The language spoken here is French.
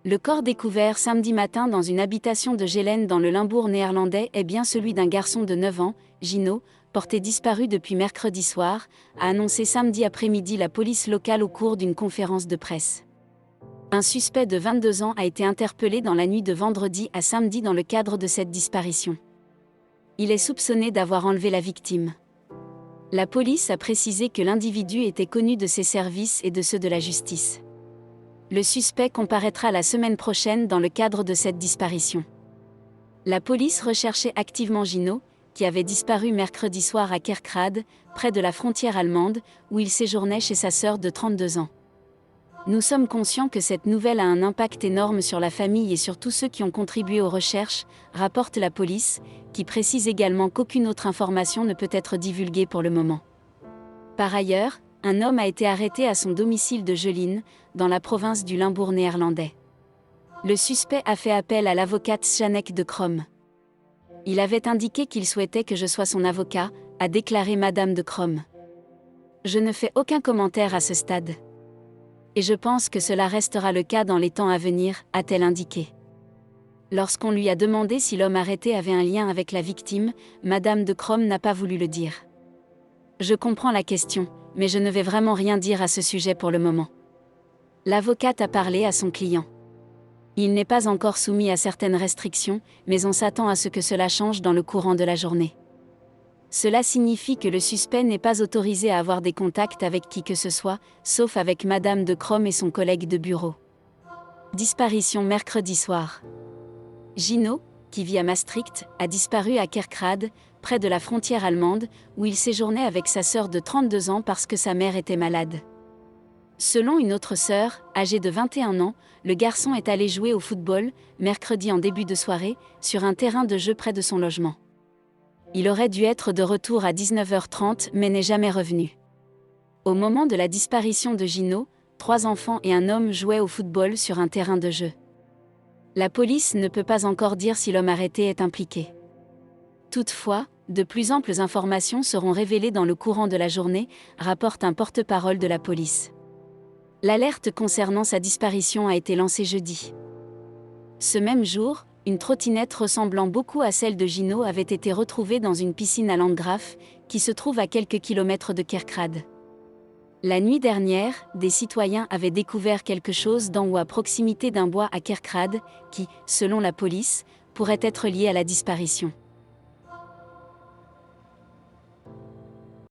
Le corps découvert samedi matin dans une habitation de Geleen dans le Limbourg néerlandais est bien celui d'un garçon de 9 ans, Gino, porté disparu depuis mercredi soir, a annoncé samedi après-midi la police locale au cours d'une conférence de presse. Un suspect de 22 ans a été interpellé dans la nuit de vendredi à samedi dans le cadre de cette disparition. Il est soupçonné d'avoir enlevé la victime. La police a précisé que l'individu était connu de ses services et de ceux de la justice. Le suspect comparaîtra la semaine prochaine dans le cadre de cette disparition. La police recherchait activement Gino, qui avait disparu mercredi soir à Kerkrade, près de la frontière allemande, où il séjournait chez sa sœur de 32 ans. Nous sommes conscients que cette nouvelle a un impact énorme sur la famille et sur tous ceux qui ont contribué aux recherches, rapporte la police, qui précise également qu'aucune autre information ne peut être divulguée pour le moment. Par ailleurs, un homme a été arrêté à son domicile de Geleen, dans la province du Limbourg néerlandais. Le suspect a fait appel à l'avocate Sjanek de Krom. Il avait indiqué qu'il souhaitait que je sois son avocat, a déclaré Madame de Krom. Je ne fais aucun commentaire à ce stade. Et je pense que cela restera le cas dans les temps à venir, a-t-elle indiqué. Lorsqu'on lui a demandé si l'homme arrêté avait un lien avec la victime, Madame de Krom n'a pas voulu le dire. Je comprends la question, mais je ne vais vraiment rien dire à ce sujet pour le moment. L'avocate a parlé à son client. Il n'est pas encore soumis à certaines restrictions, mais on s'attend à ce que cela change dans le courant de la journée. Cela signifie que le suspect n'est pas autorisé à avoir des contacts avec qui que ce soit, sauf avec Madame de Krom et son collègue de bureau. Disparition mercredi soir. Gino, qui vit à Maastricht, a disparu à Kerkrade, près de la frontière allemande, où il séjournait avec sa sœur de 32 ans parce que sa mère était malade. Selon une autre sœur, âgée de 21 ans, le garçon est allé jouer au football, mercredi en début de soirée, sur un terrain de jeu près de son logement. Il aurait dû être de retour à 19h30 mais n'est jamais revenu. Au moment de la disparition de Gino, 3 enfants et un homme jouaient au football sur un terrain de jeu. La police ne peut pas encore dire si l'homme arrêté est impliqué. Toutefois, de plus amples informations seront révélées dans le courant de la journée, rapporte un porte-parole de la police. L'alerte concernant sa disparition a été lancée jeudi. Ce même jour, une trottinette ressemblant beaucoup à celle de Gino avait été retrouvée dans une piscine à Landgraf, qui se trouve à quelques kilomètres de Kerkrade. La nuit dernière, des citoyens avaient découvert quelque chose dans ou à proximité d'un bois à Kerkrade, qui, selon la police, pourrait être lié à la disparition.